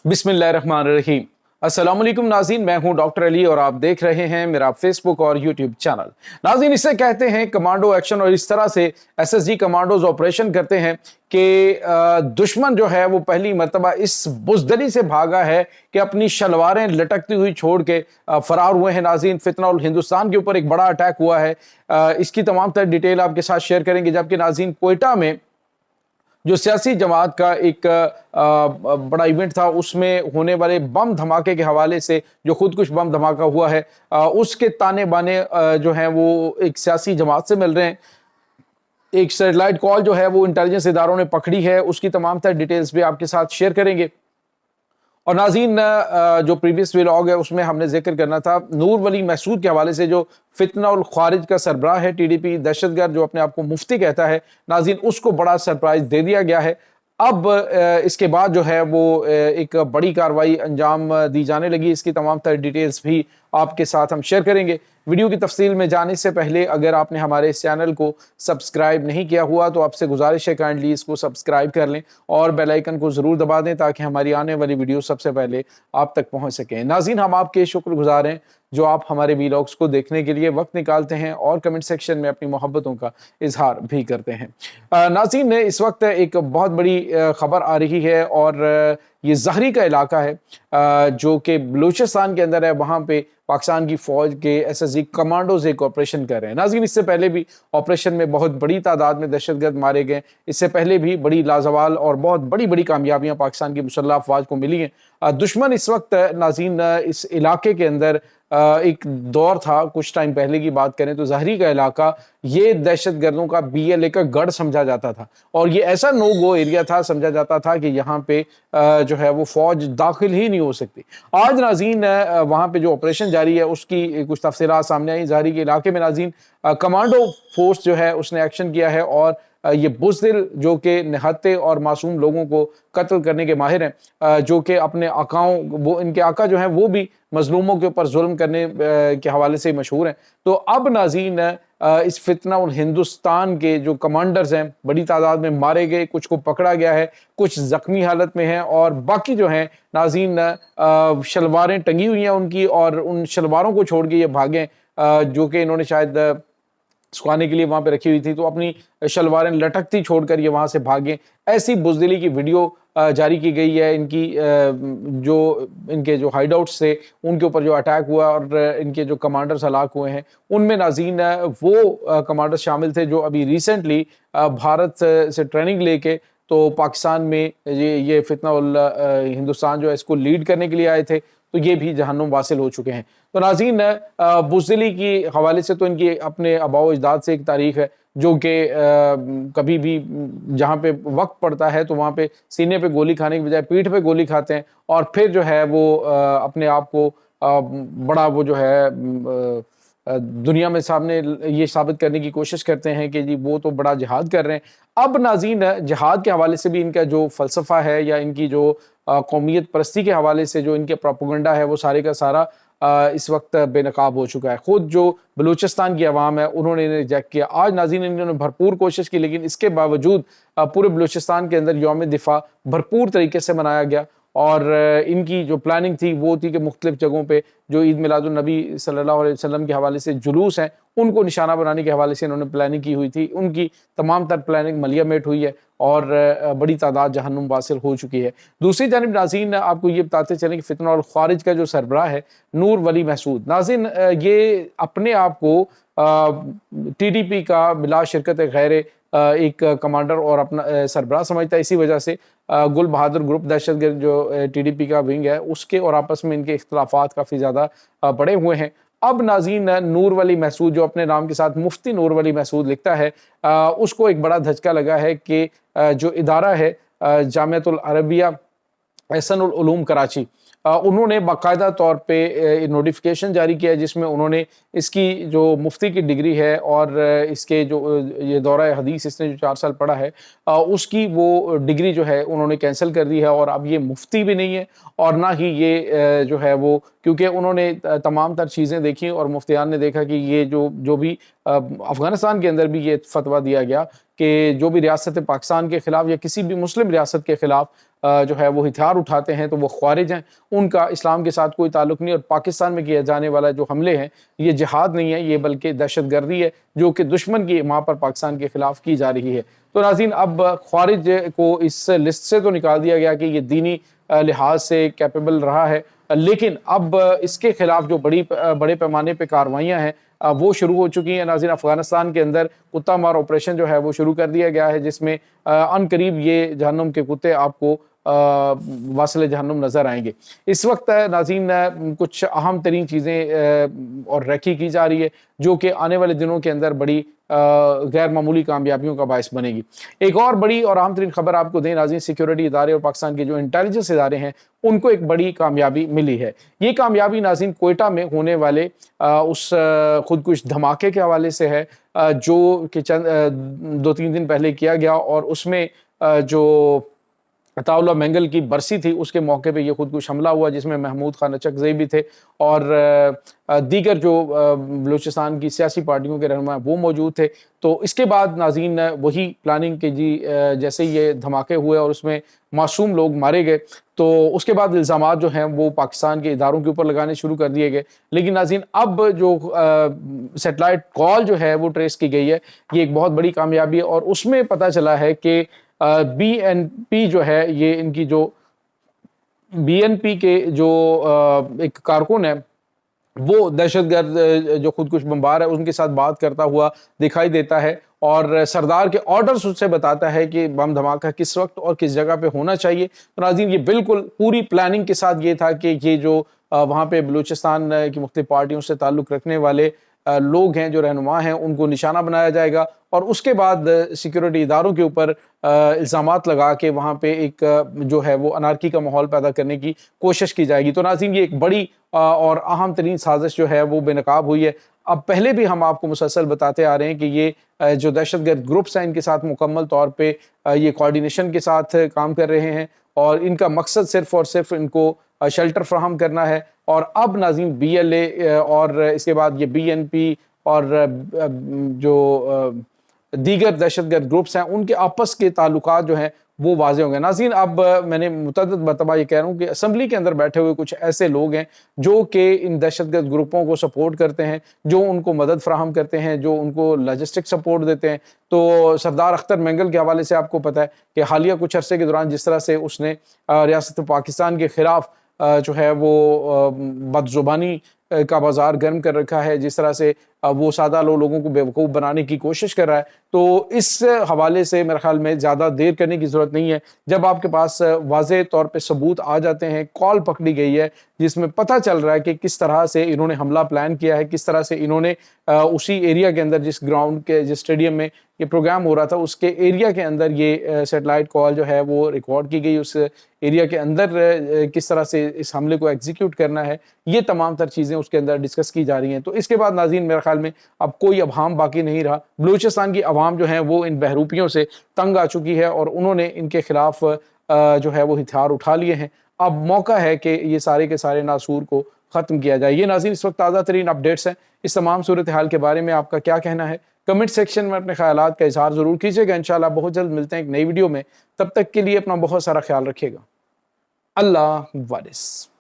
बिस्मिल्लाहिर्रहमानिर्रहीम। अस्सलाम वालेकुम नाज़रीन, मैं हूं डॉक्टर अली और आप देख रहे हैं मेरा फेसबुक और यूट्यूब चैनल। नाज़रीन, इसे कहते हैं कमांडो एक्शन और इस तरह से एसएसजी कमांडोज ऑपरेशन करते हैं कि दुश्मन जो है वो पहली मर्तबा इस बुज़दिली से भागा है कि अपनी शलवारें लटकती हुई छोड़ के फरार हुए हैं। नाज़रीन, फितना उल हिंदुस्तान के ऊपर एक बड़ा अटैक हुआ है। इसकी तमाम तर डिटेल आपके साथ शेयर करेंगे। जबकि नाज़रीन, कोयटा में जो सियासी जमात का एक बड़ा इवेंट था, उसमें होने वाले बम धमाके के हवाले से जो खुदकुश बम धमाका हुआ है, उसके ताने बाने जो हैं वो एक सियासी जमात से मिल रहे हैं। एक सैटेलाइट कॉल जो है वो इंटेलिजेंस इदारों ने पकड़ी है, उसकी तमाम तर डिटेल्स भी आपके साथ शेयर करेंगे। और नाज़रीन, जो प्रीवियस व्लॉग है उसमें हमने जिक्र करना था नूर वली महसूद के हवाले से, जो फितना उल खारिज का सरबराह है, टीडीपी दहशतगर्द जो अपने आप को मुफ्ती कहता है। नाज़रीन, उसको बड़ा सरप्राइज दे दिया गया है। अब इसके बाद जो है वो एक बड़ी कार्रवाई अंजाम दी जाने लगी। इसकी तमाम तर डिटेल्स भी आपके साथ हम शेयर करेंगे। वीडियो की तफसील में जाने से पहले अगर आपने हमारे इस चैनल को सब्सक्राइब नहीं किया हुआ तो आपसे गुजारिश है काइंडली इसको सब्सक्राइब कर लें और बेल आइकन को ज़रूर दबा दें ताकि हमारी आने वाली वीडियो सबसे पहले आप तक पहुंच सकें। नाज़रीन, हम आपके शुक्रगुजार हैं जो आप हमारे वीलॉग्स को देखने के लिए वक्त निकालते हैं और कमेंट सेक्शन में अपनी मोहब्बतों का इजहार भी करते हैं। नाज़रीन, इस वक्त एक बहुत बड़ी खबर आ रही है और ये ज़हरी का इलाका है जो कि बलूचिस्तान के अंदर है। वहाँ पे पाकिस्तान की फ़ौज के एसएसजी कमांडोज एक ऑपरेशन कर रहे हैं। नाज़रीन, इससे पहले भी ऑपरेशन में बहुत बड़ी तादाद में दहशतगर्द मारे गए। इससे पहले भी बड़ी लाजवाल और बहुत बड़ी बड़ी कामयाबियाँ पाकिस्तान की मुसल्लह अफवाज को मिली हैं। दुश्मन इस वक्त नाज़रीन इस इलाके के अंदर एक दौर था, कुछ टाइम पहले की बात करें तो ज़हरी का इलाका ये दहशतगर्दों का बीएलए का गढ़ समझा जाता था और ये ऐसा नो गो एरिया था, समझा जाता था कि यहाँ पे जो है वो फौज दाखिल ही नहीं हो सकती। आज नाज़रीन, वहाँ पे जो ऑपरेशन जारी है उसकी कुछ तफसीलात सामने आई। ज़हरी के इलाके में नाज़रीन कमांडो फोर्स जो है उसने एक्शन किया है और ये बुज़दिल जो कि निहत्ते और मासूम लोगों को कत्ल करने के माहिर हैं, जो कि अपने आकाओं, वो इनके आका जो हैं वो भी मजलूमों के ऊपर जुल्म करने के हवाले से मशहूर हैं। तो अब नाज़रीन, इस फितना उल हिंदुस्तान के जो कमांडर्स हैं बड़ी तादाद में मारे गए, कुछ को पकड़ा गया है, कुछ ज़ख्मी हालत में हैं और बाकी जो हैं नाज़रीन शलवारें टंगी हुई हैं उनकी और उन शलवारों को छोड़ के ये भागें, जो कि इन्होंने शायद सुखाने के लिए वहाँ पे रखी हुई थी, तो अपनी शलवारें लटकती छोड़कर ये वहाँ से भागें। ऐसी बुज़दिली की वीडियो जारी की गई है। इनकी जो इनके जो हाइड आउट्स थे उनके ऊपर जो अटैक हुआ और इनके जो कमांडर्स हलाक हुए हैं उनमें नाज़रीन वो कमांडर्स शामिल थे जो अभी रिसेंटली भारत से ट्रेनिंग लेके तो पाकिस्तान में ये फितना उल हिंदुस्तान जो है इसको लीड करने के लिए आए थे, तो ये भी जहन्नुम वासिल हो चुके हैं। तो नाज़रीन, बुज़दिली की हवाले से तो इनकी अपने आबाओ अजदाद से एक तारीख है जो कि कभी भी जहाँ पे वक्त पड़ता है तो वहाँ पे सीने पे गोली खाने की बजाय पीठ पे गोली खाते हैं और फिर जो है वो अपने आप को बड़ा वो जो है दुनिया में सामने ये साबित करने की कोशिश करते हैं कि जी वो तो बड़ा जिहाद कर रहे हैं। अब नाज़रीन, जिहाद के हवाले से भी इनका जो फ़लसफ़ा है या इनकी जो कौमियत परस्ती के हवाले से जो इनके प्रोपेगेंडा है वो सारे का सारा इस वक्त बेनकाब हो चुका है। खुद जो बलूचिस्तान की आवाम है उन्होंने इन्हें रिजेक्ट किया। आज नाज़रीन इन्होंने भरपूर कोशिश की लेकिन इसके बावजूद पूरे बलूचिस्तान के अंदर यौम दिफा भरपूर तरीके से मनाया गया और इनकी जो प्लानिंग थी वो थी कि मुख्तलिफ जगहों पे जो ईद मिलादुन नबी सल्लल्लाहु अलैहि वसल्लम के हवाले से जुलूस हैं उनको निशाना बनाने के हवाले से इन्होंने प्लानिंग की हुई थी। उनकी तमाम तर प्लानिंग मलिया मेट हुई है और बड़ी तादाद जहन्नुम वासिल हो चुकी है। दूसरी जानिब नाज़रीन, आपको ये बताते चलें कि फितना उल खारिज का जो सरबराह है नूर वली महसूद, नाज़रीन ये अपने आप को टीडीपी का बिला शिरकत गैर एक कमांडर और अपना सरबराह समझता है। इसी वजह से गुल बहादुर ग्रुप दहशतगर्द जो टीडीपी का विंग है उसके और आपस में इनके इख्तलाफात काफ़ी ज़्यादा बढ़े हुए हैं। अब नाज़रीन, नूर वली महसूद जो अपने नाम के साथ मुफ्ती नूर वली महसूद लिखता है, उसको एक बड़ा धचका लगा है कि जो इदारा है जामियातुल अरबिया एहसनुल उलूम कराची, उन्होंने बाकायदा तौर पे नोटिफिकेशन जारी किया है जिसमें उन्होंने इसकी जो मुफ्ती की डिग्री है और इसके जो ये दौरा हदीस इसने जो 4 साल पढ़ा है उसकी वो डिग्री जो है उन्होंने कैंसिल कर दी है और अब ये मुफ्ती भी नहीं है और ना ही ये जो है वो, क्योंकि उन्होंने तमाम तर चीज़ें देखी और मुफ्तियान ने देखा कि ये जो भी अफ़गानिस्तान के अंदर भी ये फतवा दिया गया کہ جو بھی ریاست پاکستان کے خلاف یا کسی بھی مسلم ریاست کے خلاف جو ہے وہ ہتھیار اٹھاتے ہیں تو وہ خوارج ہیں، ان کا اسلام کے ساتھ کوئی تعلق نہیں، اور پاکستان میں کیا جانے والا جو حملے ہیں یہ جہاد نہیں ہے، یہ بلکہ دہشت گردی ہے جو کہ دشمن کی ماں پر پاکستان کے خلاف کی جا رہی ہے۔ تو ناظرین، اب خوارج کو اس لسٹ سے تو نکال دیا گیا کہ یہ دینی لحاظ سے کیپیبل رہا ہے، لیکن اب اس کے خلاف جو بڑے پیمانے پہ کارروائیاں ہیں وہ شروع ہو چکی ہیں۔ ناظرین، افغانستان کے اندر کتا مار آپریشن جو ہے وہ شروع کر دیا گیا ہے، جس میں ان قریب یہ جہنم کے کتے آپ کو واصل جہنم نظر آئیں گے۔ اس وقت ناظرین کچھ اہم ترین چیزیں اور ریکی کی جا رہی ہے جو کہ آنے والے دنوں کے اندر بڑی غیر معمولی کامیابیوں کا باعث بنے گی۔ ایک اور بڑی اور اہم ترین خبر آپ کو دیں ناظرین، سیکیورٹی ادارے اور پاکستان کے جو انٹیلیجنس ادارے ہیں ان کو ایک بڑی کامیابی ملی ہے۔ یہ کامیابی ناظرین کوئٹہ میں ہونے والے اس خودکش دھماکے کے حوالے سے ہے جو کہ چند 2-3 دن پہلے کیا گیا، اور اس میں جو عطا اللہ مینگل کی برسی تھی اس کے موقع پہ یہ خودکش حملہ ہوا، جس میں محمود خان اچکزئی بھی تھے اور دیگر جو بلوچستان کی سیاسی پارٹیوں کے رہنما وہ موجود تھے۔ تو اس کے بعد ناظرین وہی پلاننگ کہ جیسے یہ دھماکے ہوئے اور اس میں معصوم لوگ مارے گئے، تو اس کے بعد الزامات جو ہیں وہ پاکستان کے اداروں کے اوپر لگانے شروع کر دیے گئے۔ لیکن ناظرین اب جو سیٹلائٹ کال جو ہے وہ ٹریس کی گئی ہے، یہ ایک بہت بڑی کامیابی ہے، اور اس میں پتہ چلا ہے کہ بی این پی جو ہے، یہ ان کی جو بی این پی کے جو ایک کارکن ہے وہ دہشت گرد جو خودکش بمبار ہے ان کے ساتھ بات کرتا ہوا دکھائی دیتا ہے، اور سردار کے آرڈرز اس سے بتاتا ہے کہ بم دھماکہ کس وقت اور کس جگہ پہ ہونا چاہیے۔ تو ناظرین یہ بالکل پوری پلاننگ کے ساتھ یہ تھا کہ یہ جو وہاں پہ بلوچستان کی مختلف پارٹیوں سے تعلق رکھنے والے لوگ ہیں، جو رہنما ہیں، ان کو نشانہ بنایا جائے گا، اور اس کے بعد سیکیورٹی اداروں کے اوپر الزامات لگا کے وہاں پہ ایک جو ہے وہ انارکی کا ماحول پیدا کرنے کی کوشش کی جائے گی۔ تو ناظرین یہ ایک بڑی اور اہم ترین سازش جو ہے وہ بے نقاب ہوئی ہے۔ اب پہلے بھی ہم آپ کو مسلسل بتاتے آ رہے ہیں کہ یہ جو دہشت گرد گروپس ہیں ان کے ساتھ مکمل طور پہ یہ کوارڈینیشن کے ساتھ کام کر رہے ہیں، اور ان کا مقصد صرف اور صرف ان کو شیلٹر فراہم کرنا ہے۔ اور اب ناظرین بی ایل اے اور اس کے بعد یہ بی این پی اور جو دیگر دہشت گرد گروپس ہیں ان کے آپس کے تعلقات جو ہیں وہ واضح ہو گئے۔ ناظرین اب میں نے متعدد مرتبہ یہ کہہ رہا ہوں کہ اسمبلی کے اندر بیٹھے ہوئے کچھ ایسے لوگ ہیں جو کہ ان دہشت گرد گروپوں کو سپورٹ کرتے ہیں، جو ان کو مدد فراہم کرتے ہیں، جو ان کو لاجسٹک سپورٹ دیتے ہیں۔ تو سردار اختر مینگل کے حوالے سے آپ کو پتہ ہے کہ حالیہ کچھ عرصے کے دوران جس طرح سے اس نے ریاست پاکستان کے خلاف جو ہے وہ بد زبانی کا بازار گرم کر رکھا ہے، جس طرح سے وہ سادہ لوگوں کو بیوقوف بنانے کی کوشش کر رہا ہے، تو اس حوالے سے میرے خیال میں زیادہ دیر کرنے کی ضرورت نہیں ہے۔ جب آپ کے پاس واضح طور پہ ثبوت آ جاتے ہیں، کال پکڑی گئی ہے جس میں پتہ چل رہا ہے کہ کس طرح سے انہوں نے حملہ پلان کیا ہے، کس طرح سے انہوں نے اسی ایریا کے اندر جس گراؤنڈ کے جس اسٹیڈیم میں یہ پروگرام ہو رہا تھا اس کے ایریا کے اندر یہ سیٹلائٹ کال جو ہے وہ ریکارڈ کی گئی، اس ایریا کے اندر کس طرح سے اس حملے کو ایگزیکیوٹ کرنا ہے، یہ تمام تر چیزیں اس کے اندر ڈسکس کی جا رہی ہیں۔ تو اس کے بعد ناظرین میرے خیال میں اب کوئی ابہام باقی نہیں رہا۔ بلوچستان کی عوام جو ہیں وہ ان بہروپیوں سے تنگ آ چکی ہے، اور انہوں نے ان کے خلاف جو ہے وہ ہتھیار اٹھا لیے ہیں۔ اب موقع ہے کہ یہ سارے کے سارے ناسور کو ختم کیا جائے۔ یہ ناظرین اس وقت تازہ ترین اپڈیٹس ہیں۔ اس تمام صورتحال کے بارے میں آپ کا کیا کہنا ہے؟ کمنٹ سیکشن میں اپنے خیالات کا اظہار ضرور کیجیے گا۔ انشاءاللہ بہت جلد ملتے ہیں ایک نئی ویڈیو میں، تب تک کے لیے اپنا بہت سارا خیال رکھیے گا۔ اللہ حافظ۔